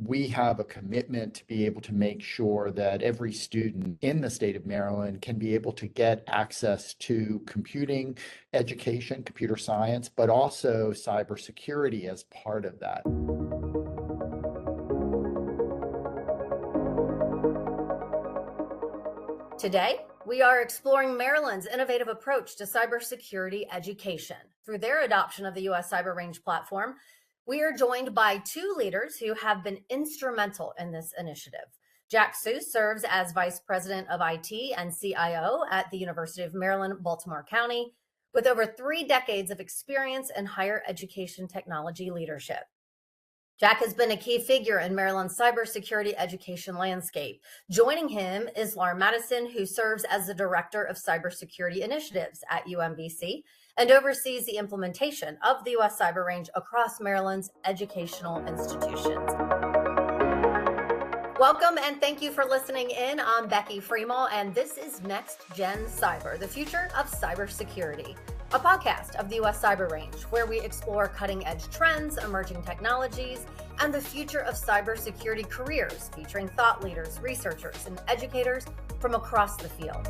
we have a commitment to be able to make sure that every student in the state of Maryland can be able to get access to computing education, computer science, but also cybersecurity as part of that. Today, we are exploring Maryland's innovative approach to cybersecurity education. Through their adoption of the U.S. Cyber Range platform, we are joined by two leaders who have been instrumental in this initiative. Jack Seuss serves as Vice President of IT and CIO at the University of Maryland, Baltimore County, with over 3 decades of experience in higher education technology leadership. Jack has been a key figure in Maryland's cybersecurity education landscape. Joining him is Laura Mateczun, who serves as the Director of Cybersecurity Initiatives at UMBC and oversees the implementation of the U.S. Cyber Range across Maryland's educational institutions. Welcome and thank you for listening in. I'm Becky Freemal, and this is Next Gen Cyber, the future of cybersecurity, a podcast of the U.S. Cyber Range, where we explore cutting-edge trends, emerging technologies, and the future of cybersecurity careers, featuring thought leaders, researchers, and educators from across the field.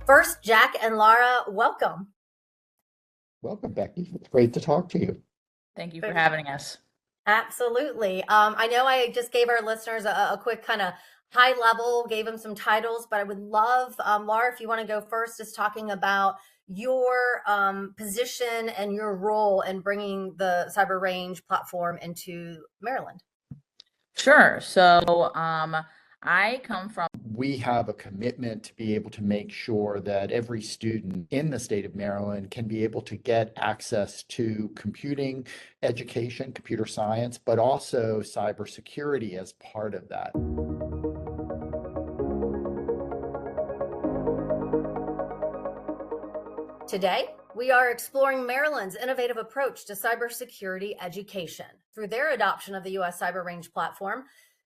First, Jack and Laura, welcome. Welcome, Becky. It's great to talk to you. Thank you for having us. Absolutely. I know I just gave our listeners a quick kind of high level, gave them some titles, but I would love, Laura, if you want to go first, just talking about your position and your role in bringing the Cyber Range platform into Maryland. Sure. So I come from. We have a commitment to be able to make sure that every student in the state of Maryland can be able to get access to computing education, computer science, but also cybersecurity as part of that. Today, we are exploring Maryland's innovative approach to cybersecurity education. Through their adoption of the U.S. Cyber Range platform,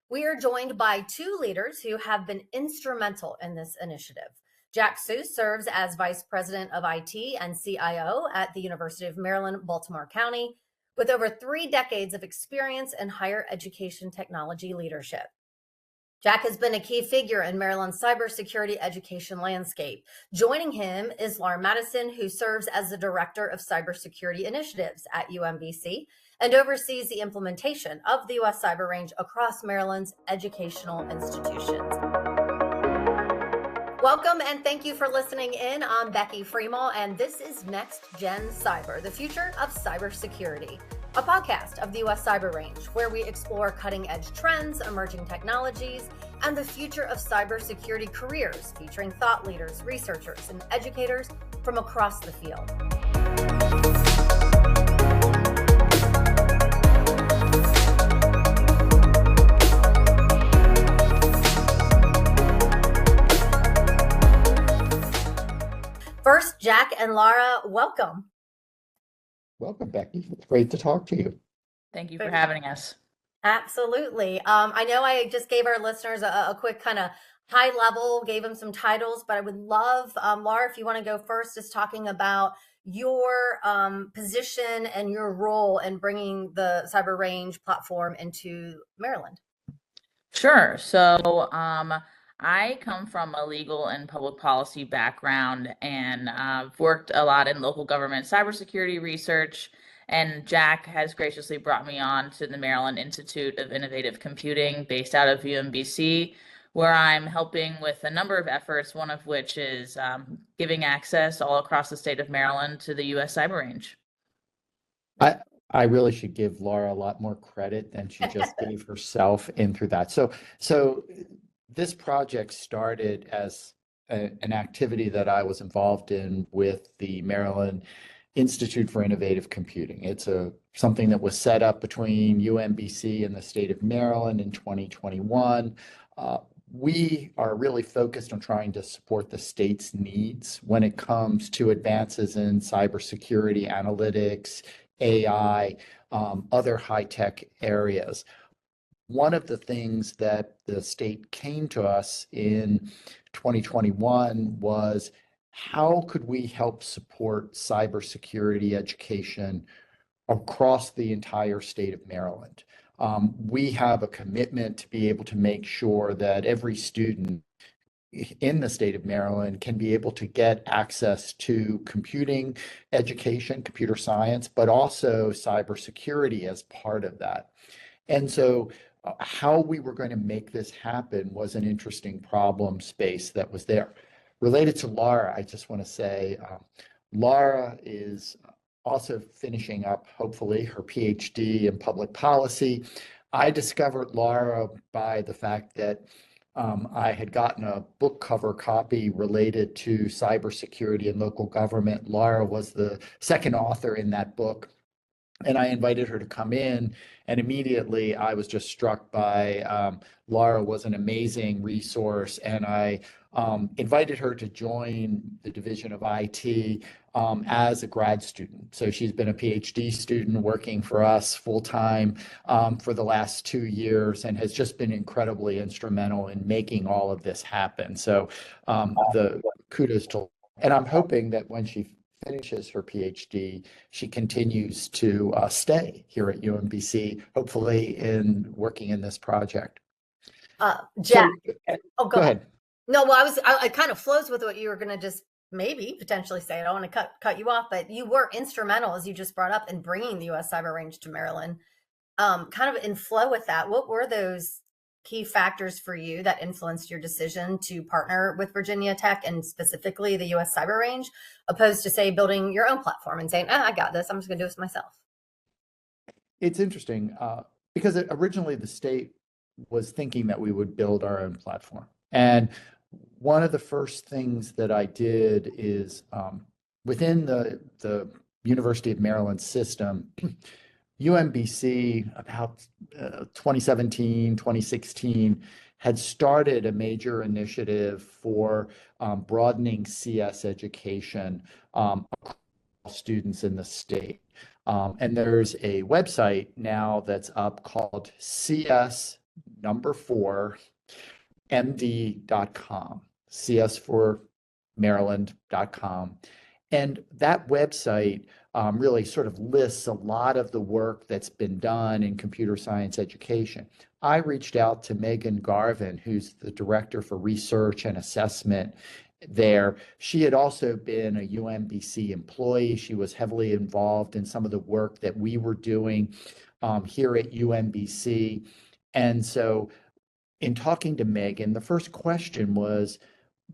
we are joined by two leaders who have been instrumental in this initiative. Jack Seuss serves as Vice President of IT and CIO at the University of Maryland, Baltimore County, with over 3 decades of experience in higher education technology leadership. Jack has been a key figure in Maryland's cybersecurity education landscape. Joining him is Laura Mateczun, who serves as the Director of Cybersecurity Initiatives at UMBC and oversees the implementation of the U.S. Cyber Range across Maryland's educational institutions. Welcome and thank you for listening in. I'm Becky Freemal, and this is Next Gen Cyber, the future of cybersecurity, a podcast of the U.S. Cyber Range, where we explore cutting-edge trends, emerging technologies, and the future of cybersecurity careers, featuring thought leaders, researchers, and educators from across the field. First, Jack and Laura, welcome. Welcome, Becky. It's great to talk to you. Thank you for having us. Absolutely. I know I just gave our listeners a quick kind of high level, gave them some titles, but I would love, Laura, if you want to go first, just talking about your position and your role in bringing the Cyber Range platform into Maryland. Sure. So I come from a legal and public policy background, and I've worked a lot in local government cybersecurity research. And Jack has graciously brought me on to the Maryland Institute of Innovative Computing based out of UMBC, where I'm helping with a number of efforts, one of which is giving access all across the state of Maryland to the U.S. Cyber Range. I really should give Laura a lot more credit than she just gave herself in through that. So this project started as an activity that I was involved in with the Maryland Institute for Innovative Computing. It's something that was set up between UMBC and the state of Maryland in 2021. We are really focused on trying to support the state's needs when it comes to advances in cybersecurity, analytics, AI, other high-tech areas. one of the things that the state came to us in 2021 was how could we help support cybersecurity education across the entire state of Maryland? We have a commitment to be able to make sure that every student in the state of Maryland can be able to get access to computing education, computer science, but also cybersecurity as part of that. And so, how we were going to make this happen was an interesting problem space that was there. Related to Laura, I just want to say Laura is also finishing up, hopefully, her PhD in public policy. I discovered Laura by the fact that I had gotten a book cover copy related to cybersecurity and local government. Laura was the second author in that book. And I invited her to come in, and immediately I was just struck by Laura was an amazing resource, and I invited her to join the Division of IT as a grad student. So she's been a PhD student working for us full time for the last 2 years, and has just been incredibly instrumental in making all of this happen. So the kudos to, and I'm hoping that when she finishes her PhD, she continues to stay here at UMBC, hopefully in working in this project. Jack, go ahead. No, well, I kind of flows with what you were going to just maybe potentially say. I don't want to cut you off, but you were instrumental, as you just brought up, in bringing the U.S. Cyber Range to Maryland. Kind of in flow with that, what were those key factors for you that influenced your decision to partner with Virginia Tech and specifically the U.S. Cyber Range, opposed to, say, building your own platform and saying, I got this, I'm just going to do this myself? It's interesting because originally the state was thinking that we would build our own platform. And one of the first things that I did is within the University of Maryland system, UMBC about 2017, 2016 had started a major initiative for broadening CS education across students in the state. And there's a website now that's up called CS4MD.com, CS for Maryland.com. And that website really sort of lists a lot of the work that's been done in computer science education. I reached out to Megan Garvin, who's the director for research and assessment there. She had also been a UMBC employee. She was heavily involved in some of the work that we were doing here at UMBC. And so in talking to Megan, the first question was,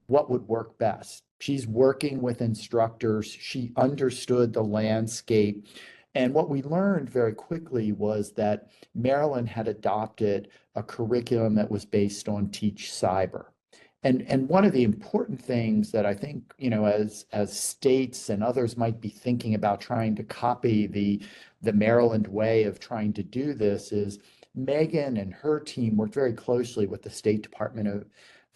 what would work best? She's working with instructors. She understood the landscape. And what we learned very quickly was that Maryland had adopted a curriculum that was based on Teach Cyber. And one of the important things that I think, as states and others might be thinking about trying to copy the Maryland way of trying to do this is Megan and her team worked very closely with the State Department of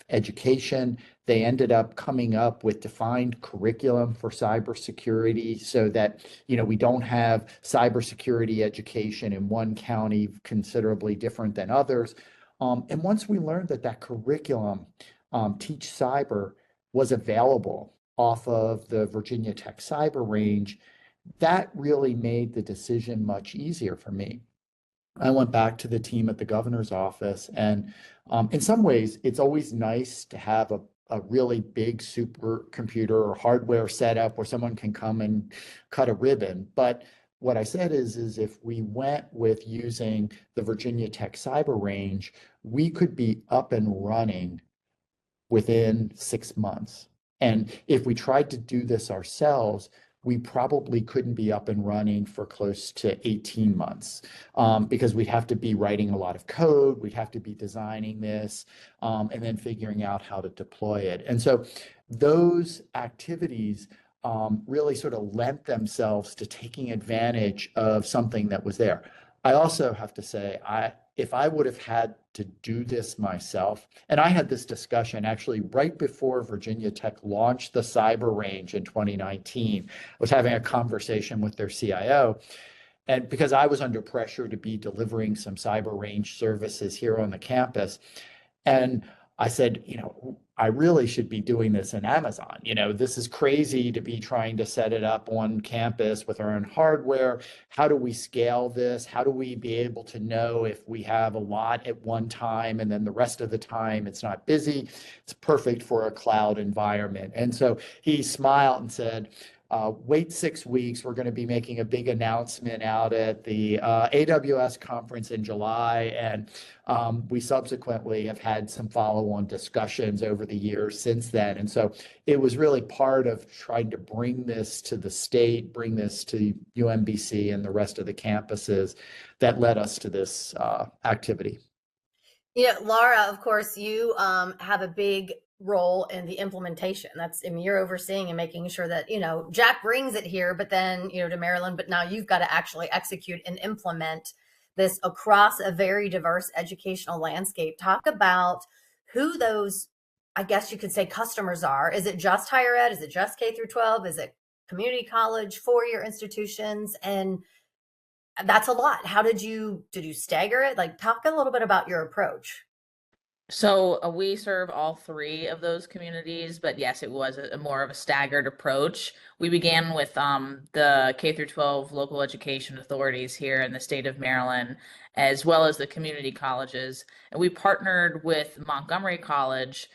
Education. They ended up coming up with defined curriculum for cybersecurity so that, we don't have cybersecurity education in one county considerably different than others. And once we learned that curriculum, Teach Cyber, was available off of the Virginia Tech Cyber Range, that really made the decision much easier for me. I went back to the team at the governor's office, and in some ways, it's always nice to have a really big supercomputer or hardware setup where someone can come and cut a ribbon. But what I said is if we went with using the Virginia Tech Cyber Range, we could be up and running within 6 months. And if we tried to do this ourselves, we probably couldn't be up and running for close to 18 months because we'd have to be writing a lot of code, we'd have to be designing this, and then figuring out how to deploy it. And so those activities really sort of lent themselves to taking advantage of something that was there. I also have to say, if I would have had to do this myself, and I had this discussion actually right before Virginia Tech launched the Cyber Range in 2019, I was having a conversation with their CIO, and because I was under pressure to be delivering some cyber range services here on the campus. And I said, I really should be doing this in Amazon. This is crazy to be trying to set it up on campus with our own hardware. How do we scale this? How do we be able to know if we have a lot at one time and then the rest of the time it's not busy? It's perfect for a cloud environment. And so he smiled and said, wait 6 weeks. We're going to be making a big announcement out at the AWS conference in July. And we subsequently have had some follow-on discussions over the years since then. And so it was really part of trying to bring this to the state, bring this to UMBC and the rest of the campuses that led us to this activity. Laura, of course, you have a big role in the implementation. You're overseeing and making sure that, Jack brings it here, but then, to Maryland, but now you've got to actually execute and implement this across a very diverse educational landscape. Talk about who those, I guess you could say, customers are. Is it just higher ed? Is it just K through 12? Is it community college, four-year institutions? And that's a lot. How did you stagger it? Like, talk a little bit about your approach. So we serve all three of those communities, but yes, it was a more of a staggered approach. We began with the K through 12 local education authorities here in the state of Maryland, as well as the community colleges. And we partnered with Montgomery College,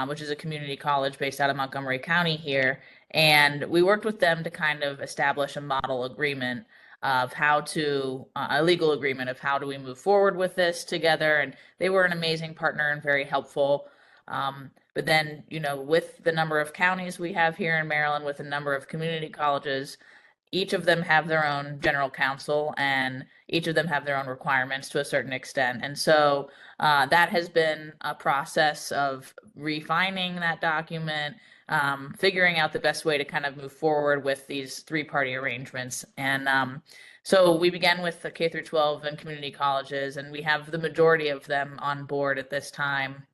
which is a community college based out of Montgomery County here. And we worked with them to kind of establish a model agreement of how to, a legal agreement of how do we move forward with this together. And they were an amazing partner and very helpful. But then, with the number of counties we have here in Maryland, with a number of community colleges, each of them have their own general counsel and each of them have their own requirements to a certain extent. And so that has been a process of refining that document, figuring out the best way to kind of move forward with these three-party arrangements. And so we began with the K through 12 and community colleges, and we have the majority of them on board at this time.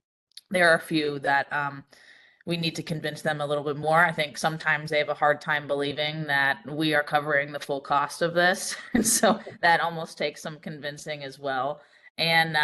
There are a few that we need to convince them a little bit more. I think sometimes they have a hard time believing that we are covering the full cost of this. And so that almost takes some convincing as well. And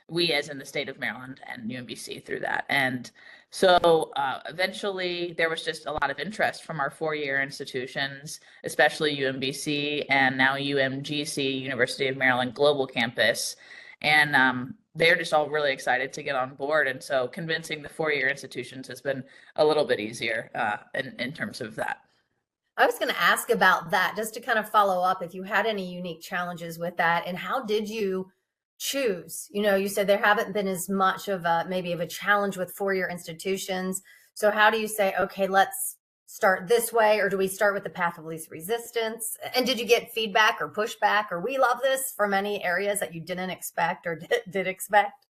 we, as in the state of Maryland and UMBC, through that. And so eventually there was just a lot of interest from our four-year institutions, especially UMBC and now UMGC, University of Maryland Global Campus. And they're just all really excited to get on board. And so convincing the four-year institutions has been a little bit easier in terms of that. I was going to ask about that, just to kind of follow up if you had any unique challenges with that, and how did you choose? You said there haven't been as much of a challenge with four-year institutions. So how do you say, okay, let's start this way, or do we start with the path of least resistance? And did you get feedback or pushback or we love this from any areas that you didn't expect or did expect?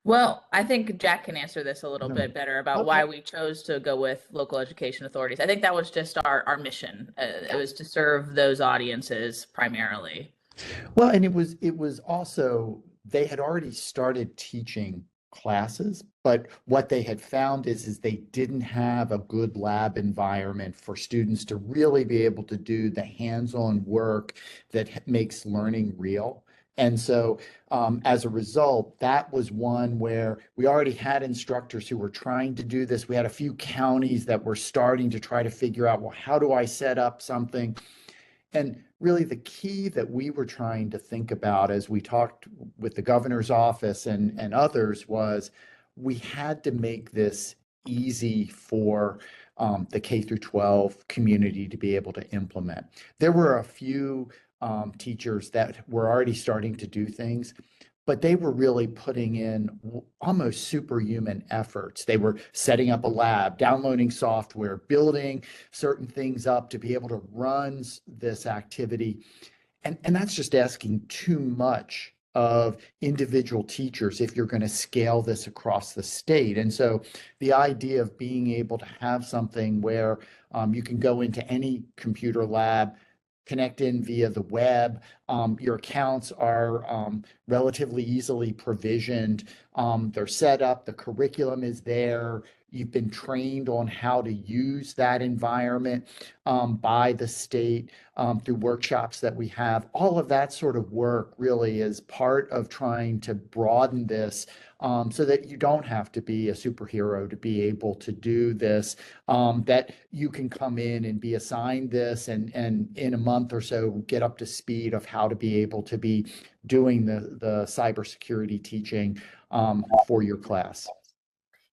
Well, I think Jack can answer this a little bit better about why we chose to go with local education authorities. I think that was just our mission. It was to serve those audiences primarily. Well, and it was also, they had already started teaching classes, but what they had found is they didn't have a good lab environment for students to really be able to do the hands-on work that makes learning real. And so as a result, that was one where we already had instructors who were trying to do this. We had a few counties that were starting to try to figure out, well, how do I set up something? And really the key that we were trying to think about as we talked with the governor's office and others was we had to make this easy for the K through 12 community to be able to implement. There were a few teachers that were already starting to do things, but they were really putting in almost superhuman efforts. They were setting up a lab, downloading software, building certain things up to be able to run this activity. And that's just asking too much of individual teachers if you're going to scale this across the state. And so the idea of being able to have something where you can go into any computer lab, connect in via the web, Your accounts are relatively easily provisioned. They're set up, the curriculum is there. You've been trained on how to use that environment by the state through workshops that we have. All of that sort of work really is part of trying to broaden this so that you don't have to be a superhero to be able to do this, that you can come in and be assigned this and in a month or so get up to speed of how to be able to be doing the cybersecurity teaching for your class.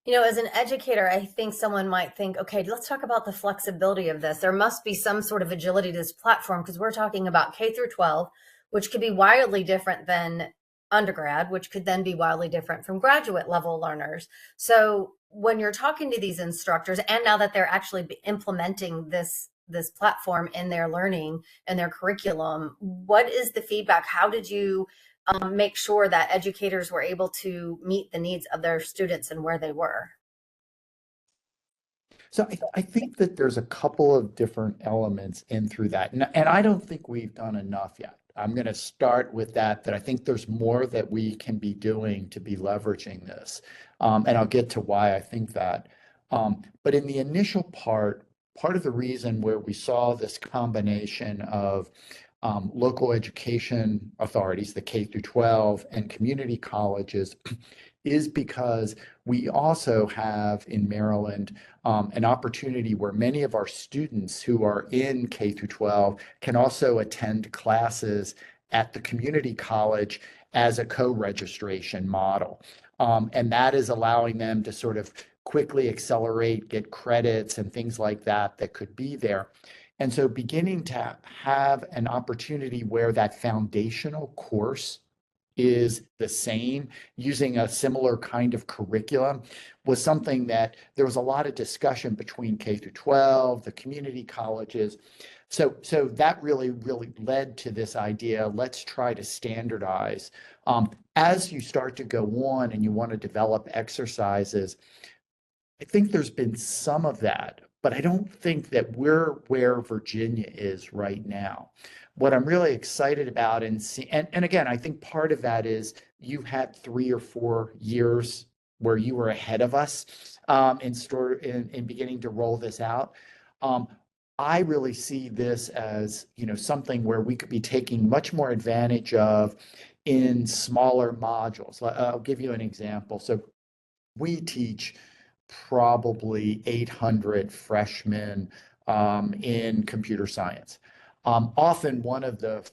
As an educator, I think someone might think, okay, let's talk about the flexibility of this. There must be some sort of agility to this platform because we're talking about K through 12, which could be wildly different than undergrad, which could then be wildly different from graduate level learners. So when you're talking to these instructors, and now that they're actually implementing this platform in their learning and their curriculum, what is the feedback? How did you make sure that educators were able to meet the needs of their students and where they were? So I think that there's a couple of different elements in through that. And I don't think we've done enough yet. I'm going to start with that I think there's more that we can be doing to be leveraging this. And I'll get to why I think that. But in the initial part of the reason where we saw this combination of local education authorities, the K through 12 and community colleges, is because we also have in Maryland an opportunity where many of our students who are in K through 12 can also attend classes at the community college as a co-registration model. And that is allowing them to sort of quickly accelerate, get credits and things like that that could be there. And so beginning to have an opportunity where that foundational course is the same, using a similar kind of curriculum, was something that there was a lot of discussion between K through 12, the community colleges. So that really led to this idea, let's try to standardize. As you start to go on and you want to develop exercises, I think there's been some of that, but I don't think that we're where Virginia is right now. What I'm really excited about and again, I think part of that is you've had 3 or 4 years where you were ahead of us in beginning to roll this out. I really see this as, something where we could be taking much more advantage of in smaller modules. I'll give you an example. So we teach probably 800 freshmen in computer science. Often one of the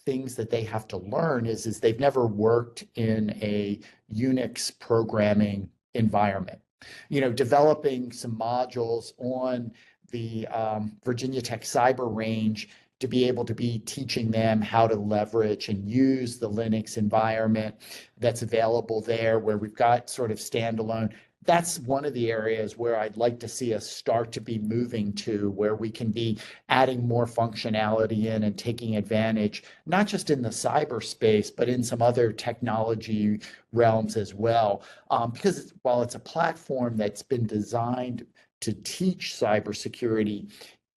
things that they have to learn is they've never worked in a Unix programming environment. Developing some modules on the Virginia Tech Cyber Range to be able to be teaching them how to leverage and use the Linux environment that's available there, where we've got sort of standalone. That's one of the areas where I'd like to see us start to be moving to, where we can be adding more functionality in and taking advantage, not just in the cyberspace, but in some other technology realms as well. Because while it's a platform that's been designed to teach cybersecurity,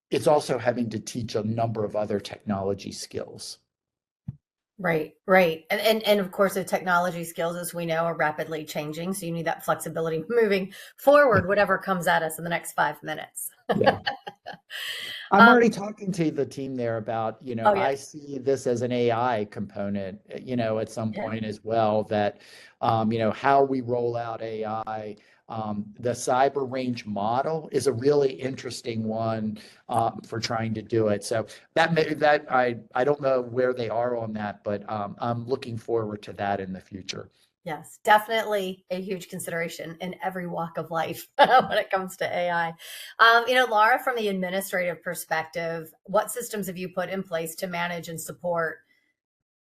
it's also having to teach a number of other technology skills. Right, right. And of course, the technology skills, as we know, are rapidly changing. So you need that flexibility moving forward, whatever comes at us in the next 5 minutes. Yeah. I'm already talking to the team there about, Oh, yeah. I see this as an AI component, at some point as well, that, how we roll out AI. The cyber range model is a really interesting one for trying to do it. So I don't know where they are on that, but I'm looking forward to that in the future. Yes, definitely a huge consideration in every walk of life when it comes to AI. Laura, from the administrative perspective, what systems have you put in place to manage and support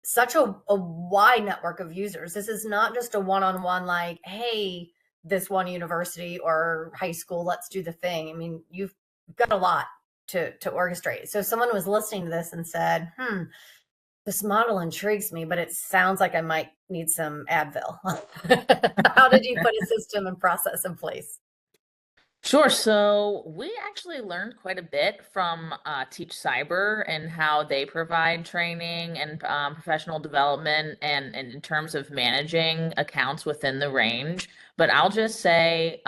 such a wide network of users? This is not just a one-on-one, like, hey, this one university or high school, let's do the thing. I mean, you've got a lot to orchestrate. So if someone was listening to this and said, this model intrigues me, but it sounds like I might need some Advil. How did you put a system and process in place? Sure. So we actually learned quite a bit from Teach Cyber and how they provide training and professional development and in terms of managing accounts within the range. But I'll just say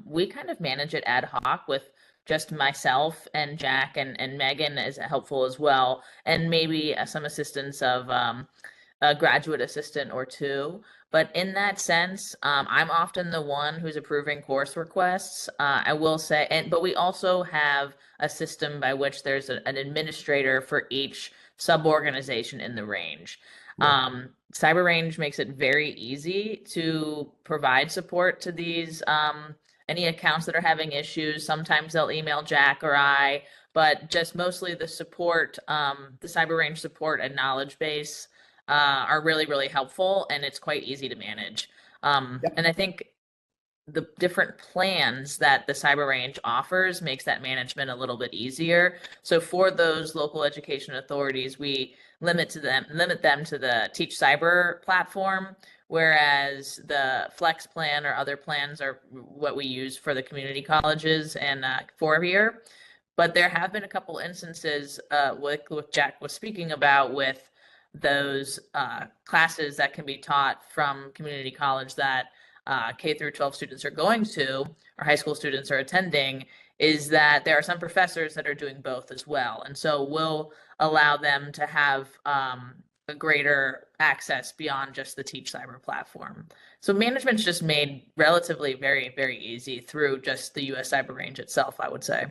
we kind of manage it ad hoc with just myself and Jack and Megan is helpful as well, and maybe some assistance of a graduate assistant or two. But in that sense, I'm often the one who's approving course requests. I will say, but we also have a system by which there's an administrator for each sub-organization in the range. Yeah. Cyber Range makes it very easy to provide support to these any accounts that are having issues. Sometimes they'll email Jack or I, but just mostly the support, the Cyber Range support and knowledge base are really, really helpful, and it's quite easy to manage. And I think the different plans that the Cyber Range offers makes that management a little bit easier. So for those local education authorities, we limit them to the Teach Cyber platform, whereas the Flex plan or other plans are what we use for the community colleges and 4-year. But there have been a couple instances with Jack was speaking about with those classes that can be taught from community college that K through 12 students are going to, or high school students are attending, is that there are some professors that are doing both as well. And so we'll allow them to have a greater access beyond just the Teach Cyber platform. So management's just made relatively very, very easy through just the US Cyber Range itself, I would say.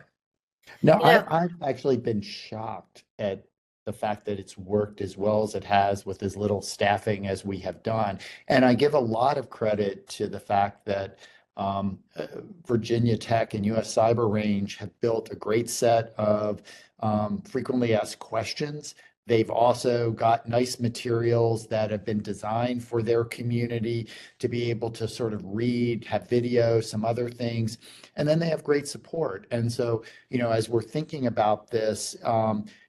No, You know, I've actually been shocked at the fact that it's worked as well as it has with as little staffing as we have done. And I give a lot of credit to the fact that Virginia Tech and US Cyber Range have built a great set of frequently asked questions. They've also got nice materials that have been designed for their community to be able to sort of read, have video, some other things. And then they have great support. And so, as we're thinking about this,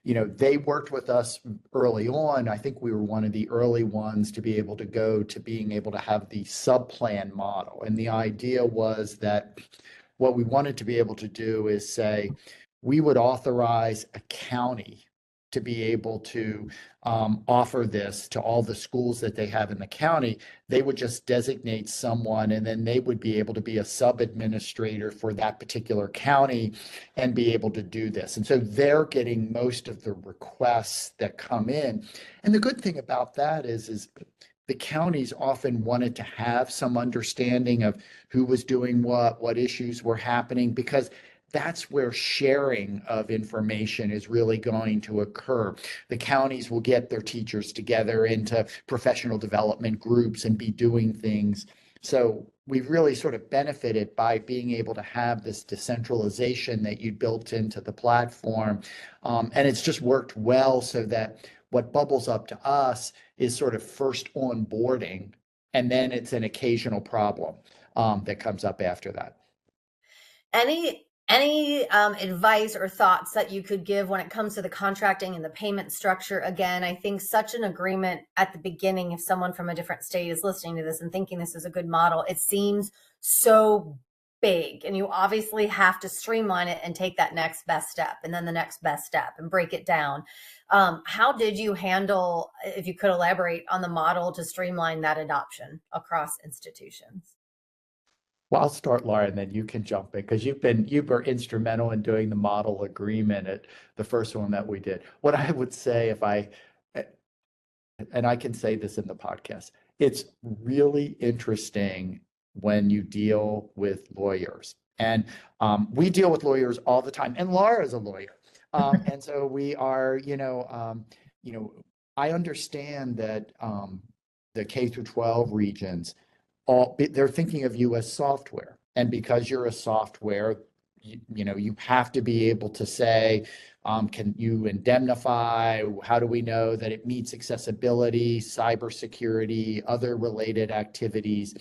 they worked with us early on. I think we were one of the early ones to be able to go to being able to have the sub-plan model. And the idea was that what we wanted to be able to do is say, we would authorize a county to be able to offer this to all the schools that they have in the county. They would just designate someone, and then they would be able to be a sub-administrator for that particular county and be able to do this. And so they're getting most of the requests that come in. And the good thing about that is the counties often wanted to have some understanding of who was doing what issues were happening, because that's where sharing of information is really going to occur. The counties will get their teachers together into professional development groups and be doing things. So we've really sort of benefited by being able to have this decentralization that you built into the platform. And it's just worked well, so that what bubbles up to us is sort of first onboarding, and then it's an occasional problem that comes up after that. Any advice or thoughts that you could give when it comes to the contracting and the payment structure? Again, I think such an agreement at the beginning, if someone from a different state is listening to this and thinking this is a good model, it seems so big, and you obviously have to streamline it and take that next best step and then the next best step and break it down. How did you handle, if you could elaborate on the model to streamline that adoption across institutions? Well, I'll start, Laura, and then you can jump in, because you were instrumental in doing the model agreement at the first one that we did. What I would say, and I can say this in the podcast, it's really interesting when you deal with lawyers. And we deal with lawyers all the time, and Laura is a lawyer. And so we are, I understand that the K through 12 regions, they're thinking of you as software. And because you're a software, you have to be able to say, can you indemnify? How do we know that it meets accessibility, cybersecurity, other related activities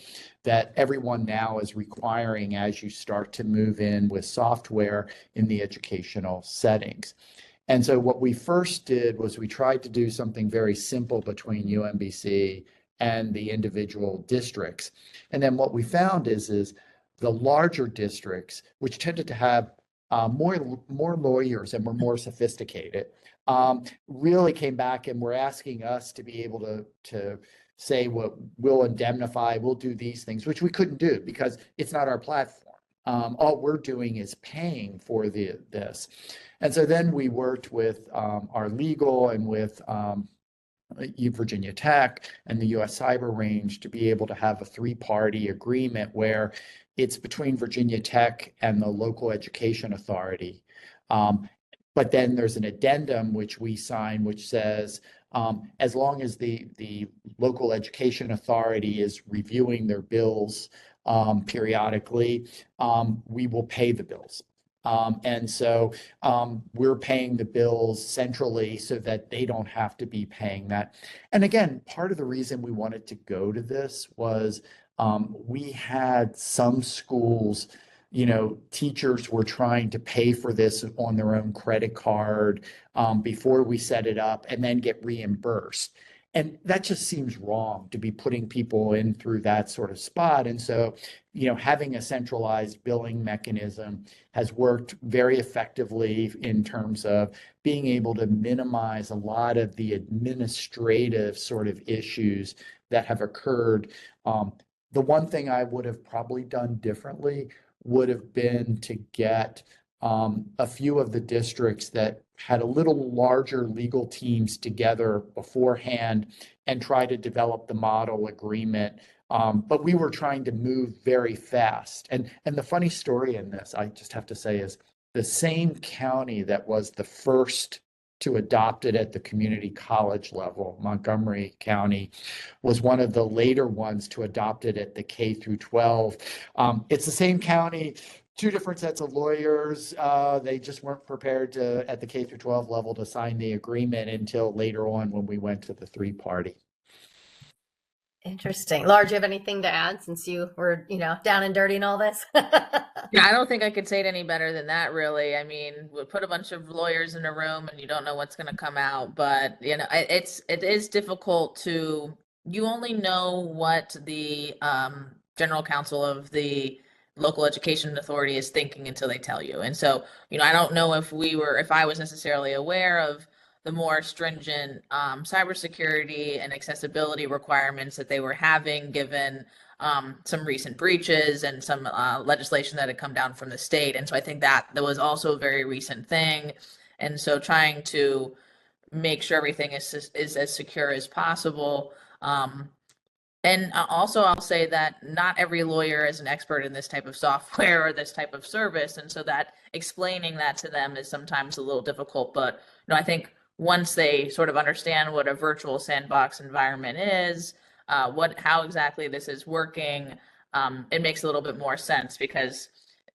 that everyone now is requiring as you start to move in with software in the educational settings. And so what we first did was we tried to do something very simple between UMBC and the individual districts. And then what we found is the larger districts, which tended to have more lawyers and were more sophisticated, really came back and were asking us to be able to say, what we'll indemnify, we'll do these things, which we couldn't do because it's not our platform. All we're doing is paying for this. And so then we worked with our legal and with Virginia Tech and the US Cyber Range to be able to have a three-party agreement where it's between Virginia Tech and the local education authority. But then there's an addendum which we sign, which says, as long as the local education authority is reviewing their bills periodically, we will pay the bills. And so we're paying the bills centrally so that they don't have to be paying that. And again, part of the reason we wanted to go to this was we had some schools, teachers were trying to pay for this on their own credit card before we set it up and then get reimbursed. And that just seems wrong to be putting people in through that sort of spot. And so, having a centralized billing mechanism has worked very effectively in terms of being able to minimize a lot of the administrative sort of issues that have occurred. The one thing I would have probably done differently would have been to get a few of the districts that had a little larger legal teams together beforehand and try to develop the model agreement. But we were trying to move very fast. And the funny story in this, I just have to say, is the same county that was the first to adopt it at the community college level, Montgomery County, was one of the later ones to adopt it at the K through 12. It's the same county, two different sets of lawyers. They just weren't prepared to, at the K through 12 level, to sign the agreement until later on when we went to the three-party. Interesting. Laura, do you have anything to add since you were, down and dirty in all this? Yeah, I don't think I could say it any better than that, really. I mean, we put a bunch of lawyers in a room and you don't know what's going to come out, but it is difficult to, you only know what the general counsel of the local education authority is thinking until they tell you. And so, I don't know if I was necessarily aware of the more stringent cybersecurity and accessibility requirements that they were having, given some recent breaches and some legislation that had come down from the state. And so I think that was also a very recent thing. And so trying to make sure everything is as secure as possible. And also, I'll say that not every lawyer is an expert in this type of software or this type of service. And so that explaining that to them is sometimes a little difficult. But I think once they sort of understand what a virtual sandbox environment is, how exactly this is working, it makes a little bit more sense because,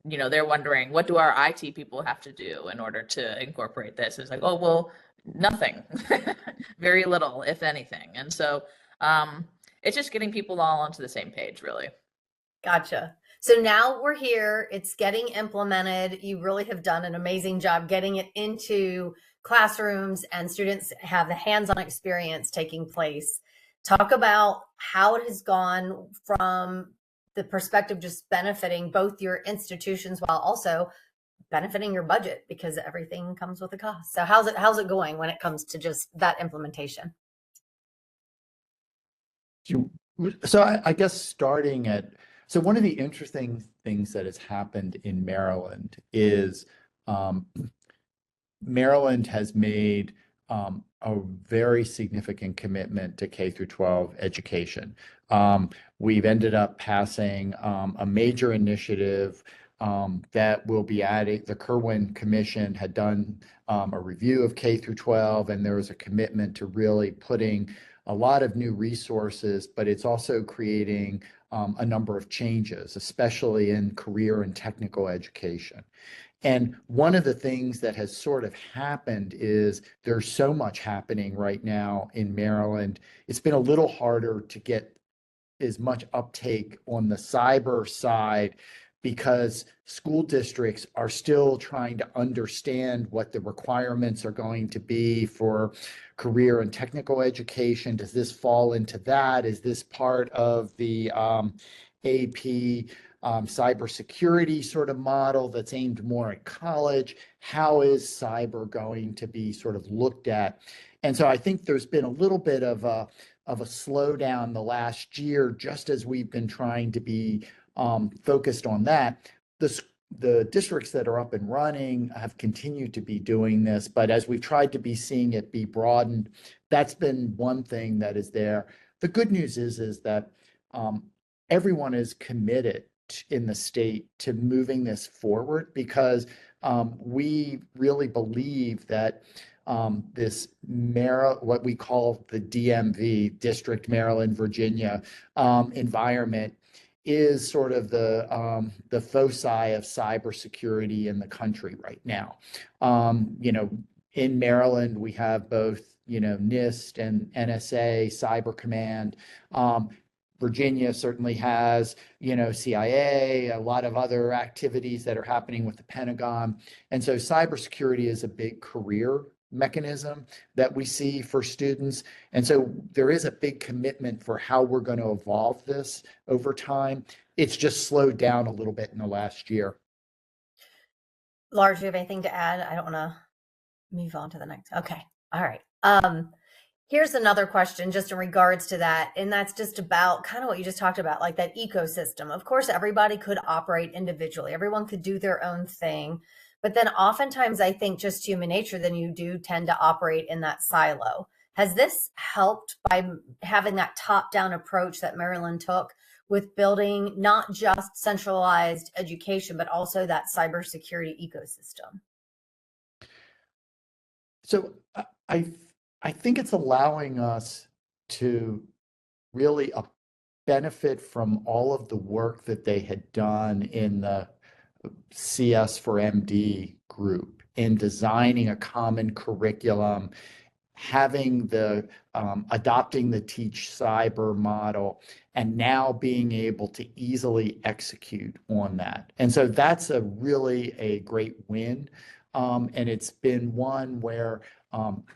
they're wondering, what do our IT people have to do in order to incorporate this? It's like, oh, well, nothing, very little, if anything. And so it's just getting people all onto the same page, really. Gotcha. So now we're here, it's getting implemented. You really have done an amazing job getting it into classrooms and students have the hands-on experience taking place. Talk about how it has gone from the perspective just benefiting both your institutions while also benefiting your budget, because everything comes with a cost. So how's it going when it comes to just that implementation? So I guess so one of the interesting things that has happened in Maryland is Maryland has made a very significant commitment to K through 12 education. We've ended up passing a major initiative that will be adding. The Kirwan Commission had done a review of K through 12, and there was a commitment to really putting a lot of new resources, but it's also creating a number of changes, especially in career and technical education. And one of the things that has sort of happened is there's so much happening right now in Maryland. It's been a little harder to get as much uptake on the cyber side because school districts are still trying to understand what the requirements are going to be for career and technical education. Does this fall into that? Is this part of the AP cybersecurity sort of model that's aimed more at college. How is cyber going to be sort of looked at? And so I think there's been a little bit of a slowdown the last year, just as we've been trying to be focused on that. The districts that are up and running have continued to be doing this, but as we've tried to be seeing it be broadened, that's been one thing that is there. The good news is that everyone is committed in the state to moving this forward, because we really believe that what we call the DMV, District, Maryland, Virginia environment is sort of the foci of cybersecurity in the country right now. In Maryland, we have both, NIST and NSA, Cyber Command. Virginia certainly has, CIA, a lot of other activities that are happening with the Pentagon. And so cybersecurity is a big career mechanism that we see for students. And so there is a big commitment for how we're going to evolve this over time. It's just slowed down a little bit in the last year. Laura, do you have anything to add? I don't want to move on to the next. Okay. All right. Here's another question just in regards to that. And that's just about kind of what you just talked about, like that ecosystem. Of course, everybody could operate individually. Everyone could do their own thing. But then oftentimes I think just human nature, then you do tend to operate in that silo. Has this helped by having that top-down approach that Maryland took with building not just centralized education, but also that cybersecurity ecosystem? So I think it's allowing us to really benefit from all of the work that they had done in the CS for MD group in designing a common curriculum, having adopting the Teach Cyber model, and now being able to easily execute on that. And so that's really a great win. And it's been one where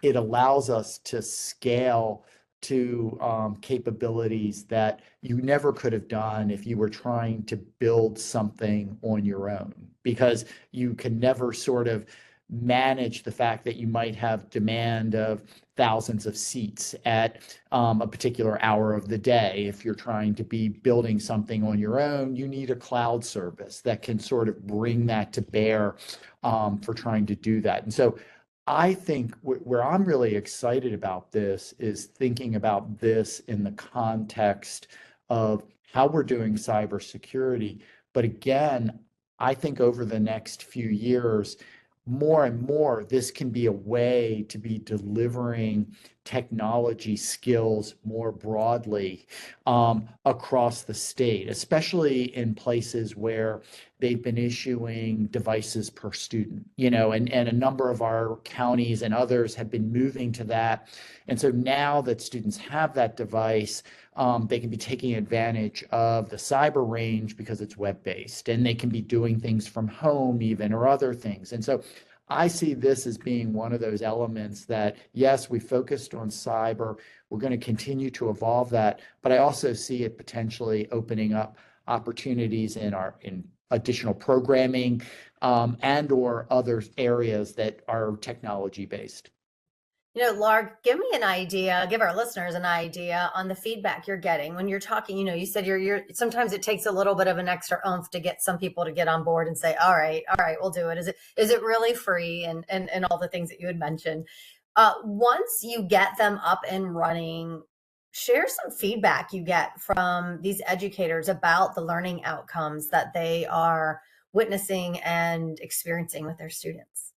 it allows us to scale to capabilities that you never could have done if you were trying to build something on your own, because you can never sort of manage the fact that you might have demand of thousands of seats at a particular hour of the day. If you're trying to be building something on your own, you need a cloud service that can sort of bring that to bear for trying to do that. And so I think where I'm really excited about this is thinking about this in the context of how we're doing cybersecurity. But again, I think over the next few years, more and more, this can be a way to be delivering technology skills more broadly across the state, especially in places where they've been issuing devices per student, and a number of our counties and others have been moving to that. And so now that students have that device, they can be taking advantage of the cyber range because it's web-based, and they can be doing things from home even, or other things. And so I see this as being one of those elements that, yes, we focused on cyber. We're going to continue to evolve that, but I also see it potentially opening up opportunities in additional programming and or other areas that are technology based. Laura, give me an idea, give our listeners an idea on the feedback you're getting when you're talking. You said you're sometimes it takes a little bit of an extra oomph to get some people to get on board and say, all right, we'll do it. Is it really free? And all the things that you had mentioned. Once you get them up and running, share some feedback you get from these educators about the learning outcomes that they are witnessing and experiencing with their students.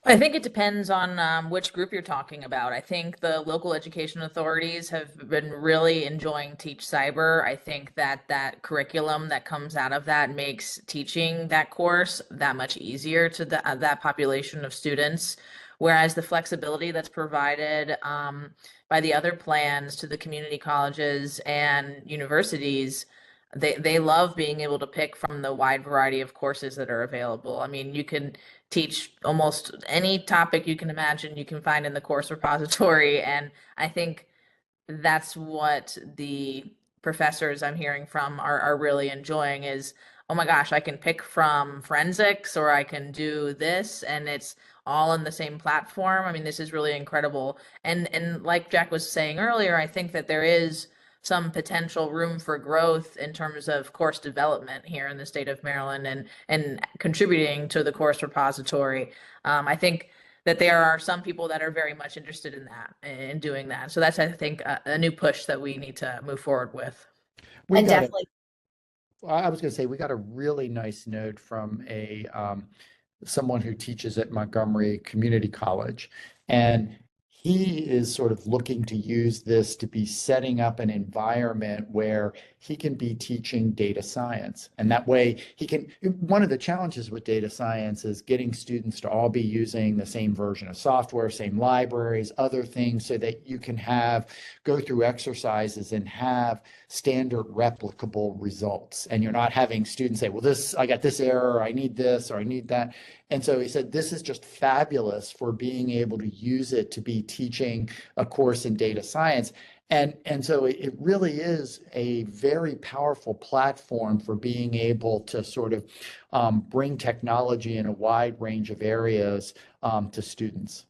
I think it depends on which group you're talking about. I think the local education authorities have been really enjoying Teach Cyber. I think that curriculum that comes out of that makes teaching that course that much easier to that population of students. Whereas the flexibility that's provided by the other plans to the community colleges and universities, they love being able to pick from the wide variety of courses that are available. I mean, you can teach almost any topic you can imagine you can find in the course repository. And I think that's what the professors I'm hearing from are really enjoying is, oh my gosh, I can pick from forensics or I can do this, and it's all in the same platform. I mean, this is really incredible. And like Jack was saying earlier, I think that there is some potential room for growth in terms of course development here in the state of Maryland and contributing to the course repository. I think that there are some people that are very much interested in that and doing that. So that's, I think, a new push that we need to move forward with. We And got definitely, I was going to say we got a really nice note from a someone who teaches at Montgomery Community College, and he is sort of looking to use this to be setting up an environment where he can be teaching data science. And that way he can, one of the challenges with data science is getting students to all be using the same version of software, same libraries, other things, so that you can go through exercises and have standard replicable results. And you're not having students say, well, I got this error, I need this, or I need that. And so he said, this is just fabulous for being able to use it to be teaching a course in data science. And so it really is a very powerful platform for being able to sort of bring technology in a wide range of areas to students.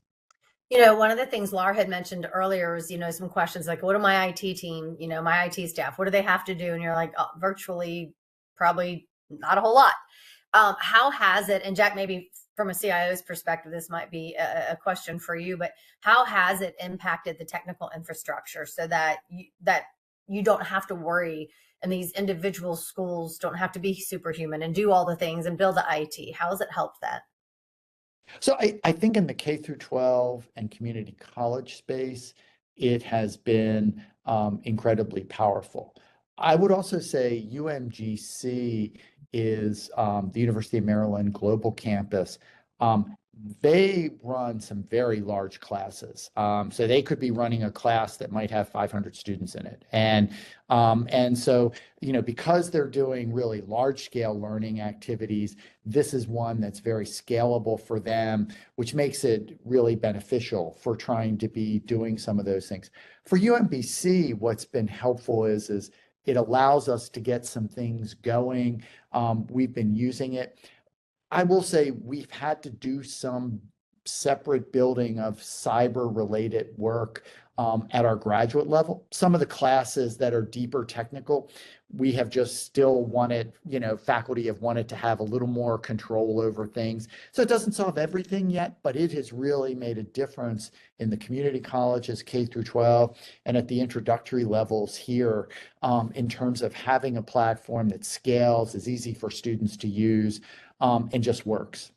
one of the things Laura had mentioned earlier was, some questions like, what do my IT team, my IT staff, what do they have to do? And you're like, oh, virtually, probably not a whole lot. How has it, and Jack, maybe from a CIO's perspective, this might be a question for you, but how has it impacted the technical infrastructure so that you don't have to worry, and these individual schools don't have to be superhuman and do all the things and build the IT? How has it helped that? So I think in the K through 12 and community college space, it has been incredibly powerful. I would also say UMGC is the University of Maryland Global Campus. They run some very large classes. So they could be running a class that might have 500 students in it. And so, because they're doing really large scale learning activities, this is one that's very scalable for them, which makes it really beneficial for trying to be doing some of those things. For UMBC, what's been helpful is it allows us to get some things going. We've been using it. I will say we've had to do some separate building of cyber related work at our graduate level. Some of the classes that are deeper technical, we have just still wanted, faculty have wanted to have a little more control over things. So it doesn't solve everything yet, but it has really made a difference in the community colleges, K through 12, and at the introductory levels here in terms of having a platform that scales, is easy for students to use, and just works.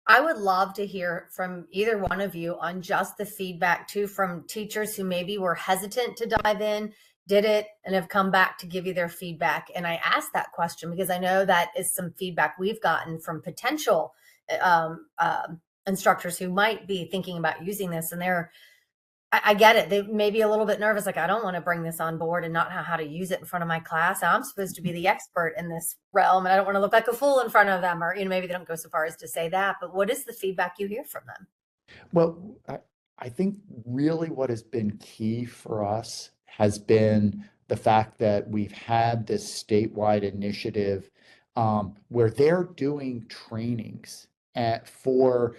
I would love to hear from either one of you on just the feedback too from teachers who maybe were hesitant to dive in, did it, and have come back to give you their feedback. And I asked that question because I know that is some feedback we've gotten from potential instructors who might be thinking about using this, and I get it. They may be a little bit nervous, like, I don't want to bring this on board and not know how to use it in front of my class. I'm supposed to be the expert in this realm, and I don't want to look like a fool in front of them. Or, maybe they don't go so far as to say that. But what is the feedback you hear from them? Well, I think really what has been key for us has been the fact that we've had this statewide initiative where they're doing trainings for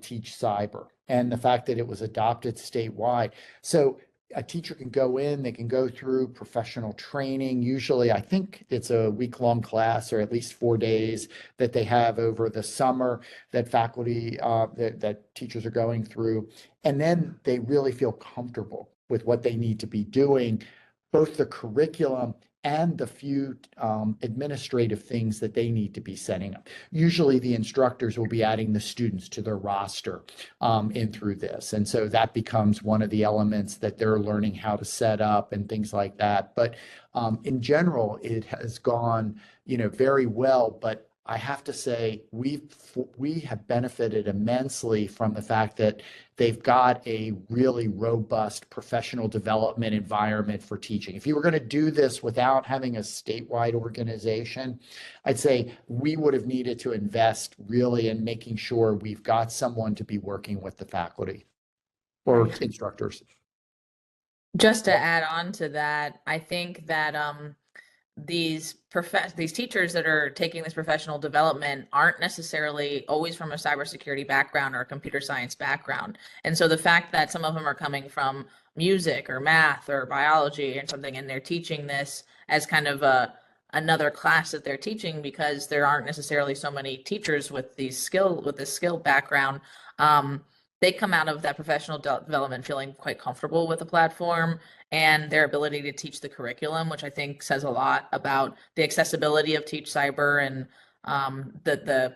Teach Cyber, and the fact that it was adopted statewide. So a teacher can go in, they can go through professional training. Usually, I think it's a week-long class or at least 4 days that they have over the summer that faculty, that teachers are going through. And then they really feel comfortable with what they need to be doing, both the curriculum and the few administrative things that they need to be setting up. Usually the instructors will be adding the students to their roster in through this. And so that becomes one of the elements that they're learning how to set up and things like that. But in general, it has gone, very well. But I have to say, we have benefited immensely from the fact that they've got a really robust professional development environment for teaching. If you were going to do this without having a statewide organization, I'd say we would have needed to invest really in making sure we've got someone to be working with the faculty or instructors. Just to add on to that, I think that these teachers that are taking this professional development aren't necessarily always from a cybersecurity background or a computer science background. And so the fact that some of them are coming from music or math or biology or something, and they're teaching this as kind of another class that they're teaching because there aren't necessarily so many teachers with this skill background. They come out of that professional development feeling quite comfortable with the platform and their ability to teach the curriculum, which I think says a lot about the accessibility of Teach Cyber and the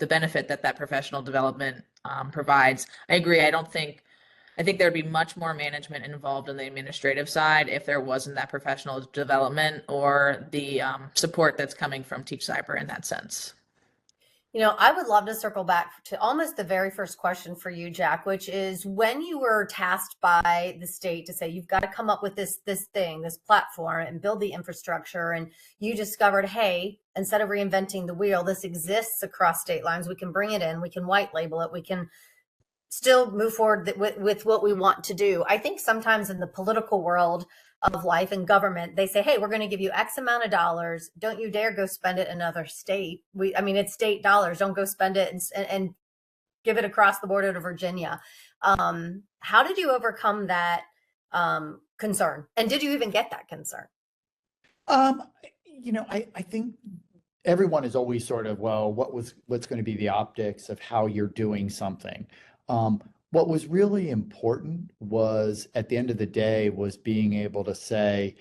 benefit that that professional development provides. I agree. I think there'd be much more management involved in the administrative side if there wasn't that professional development or the support that's coming from Teach Cyber in that sense. I would love to circle back to almost the very first question for you, Jack, which is when you were tasked by the state to say you've got to come up with this platform and build the infrastructure, and you discovered, hey, instead of reinventing the wheel, this exists across state lines. We can bring it in, we can white label it, we can still move forward with what we want to do. I think sometimes in the political world of life and government, they say, hey, we're going to give you X amount of dollars. Don't you dare go spend it in another state. It's state dollars. Don't go spend it and give it across the border to Virginia. How did you overcome that concern? And did you even get that concern? I think everyone is always sort of, well, what's going to be the optics of how you're doing something? What was really important was at the end of the day was being able to say,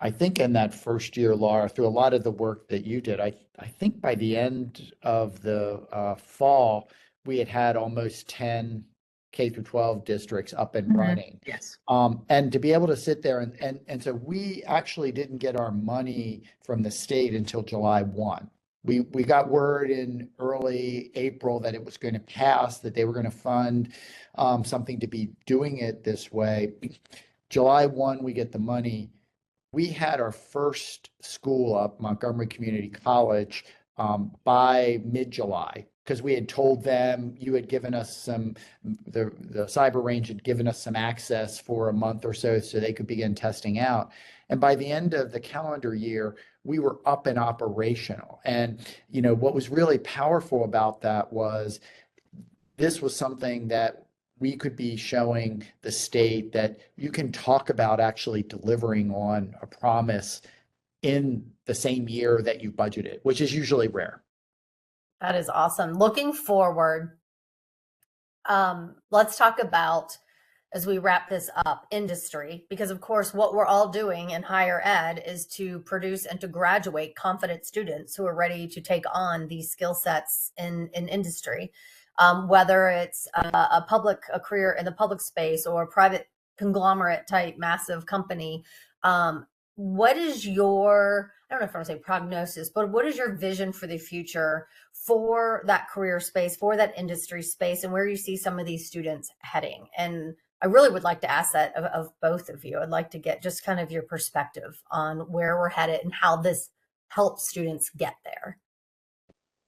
I think in that first year, Laura, through a lot of the work that you did, I think by the end of the fall, we had almost 10 K through 12 districts up and running. Yes. And to be able to sit there and so we actually didn't get our money from the state until July 1. We got word in early April that it was going to pass, that they were going to fund something to be doing it this way. July 1, we get the money. We had our first school up, Montgomery Community College, by mid-July, because we had told them you had given us the cyber range had given us some access for a month or so they could begin testing out. And by the end of the calendar year, we were up and operational. And, what was really powerful about that was this was something that we could be showing the state that you can talk about actually delivering on a promise in the same year that you budgeted, which is usually rare. That is awesome. Looking forward, let's talk about, as we wrap this up, industry, because of course what we're all doing in higher ed is to produce and to graduate confident students who are ready to take on these skill sets in industry, whether it's a career in the public space or a private conglomerate type massive company. What is your, I don't know if I want to say prognosis, but what is your vision for the future for that career space, for that industry space, and where you see some of these students heading? And I really would like to ask that of both of you. I'd like to get just kind of your perspective on where we're headed and how this helps students get there.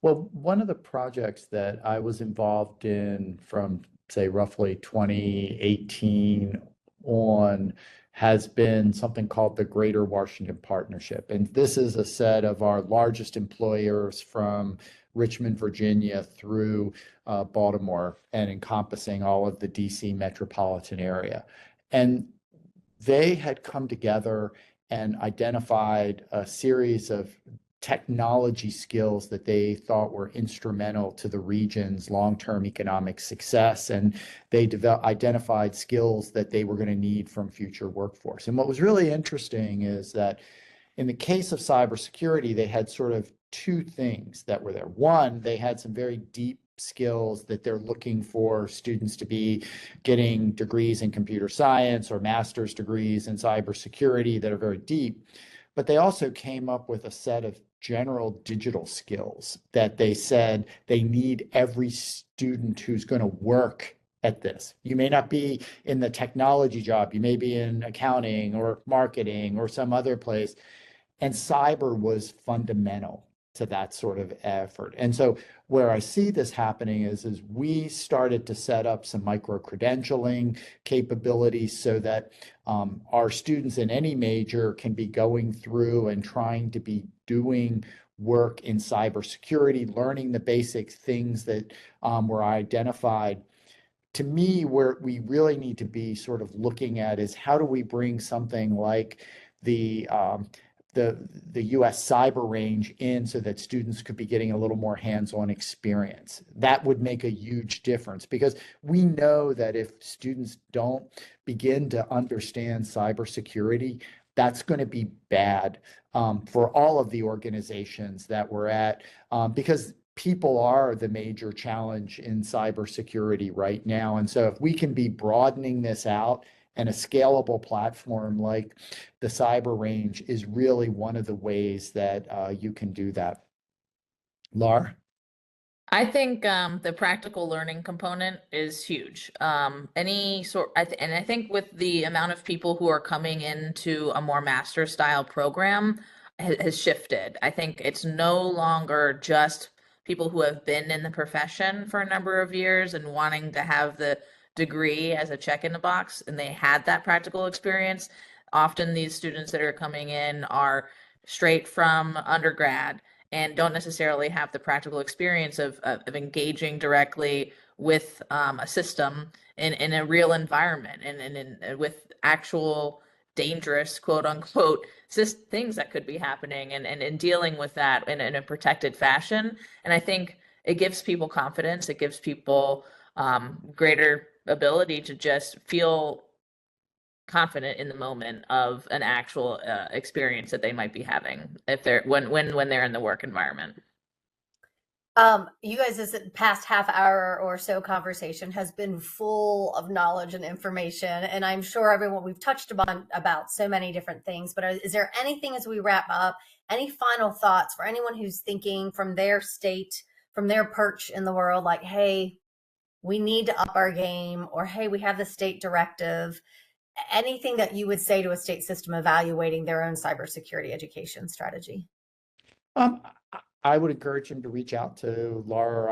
Well, one of the projects that I was involved in from, say, roughly 2018 on has been something called the Greater Washington Partnership. And this is a set of our largest employers from Richmond, Virginia through Baltimore and encompassing all of the DC metropolitan area. And they had come together and identified a series of technology skills that they thought were instrumental to the region's long-term economic success. And they identified skills that they were going to need from future workforce. And what was really interesting is that in the case of cybersecurity, they had sort of two things that were there. One, they had some very deep skills that they're looking for students to be getting degrees in computer science or master's degrees in cybersecurity that are very deep. But they also came up with a set of general digital skills that they said they need every student who's going to work at this. You may not be in the technology job, you may be in accounting or marketing or some other place. And cyber was fundamental to that sort of effort. And so where I see this happening is we started to set up some micro-credentialing capabilities so that our students in any major can be going through and trying to be doing work in cybersecurity, learning the basic things that were identified. To me, where we really need to be sort of looking at is how do we bring something like the the US cyber range in so that students could be getting a little more hands-on experience. That would make a huge difference because we know that if students don't begin to understand cybersecurity, that's going to be bad for all of the organizations that we're at because people are the major challenge in cybersecurity right now. And so if we can be broadening this out, and a scalable platform like the cyber range is really one of the ways that you can do that. Laura? I think the practical learning component is huge. And I think with the amount of people who are coming into a more master style program has shifted. I think it's no longer just people who have been in the profession for a number of years and wanting to have the degree as a check in the box, and they had that practical experience. Often these students that are coming in are straight from undergrad and don't necessarily have the practical experience of engaging directly with a system in a real environment and with actual dangerous, quote unquote, things that could be happening and dealing with that in a protected fashion. And I think it gives people confidence. It gives people greater ability to just feel confident in the moment of an actual experience that they might be having if they're when they're in the work environment. You guys, this past half hour or so conversation has been full of knowledge and information, and I'm sure everyone we've touched upon about so many different things. But is there anything as we wrap up, any final thoughts for anyone who's thinking from their state, from their perch in the world, like, hey, we need to up our game, or hey, we have the state directive? Anything that you would say to a state system evaluating their own cybersecurity education strategy? I would encourage him to reach out to Laura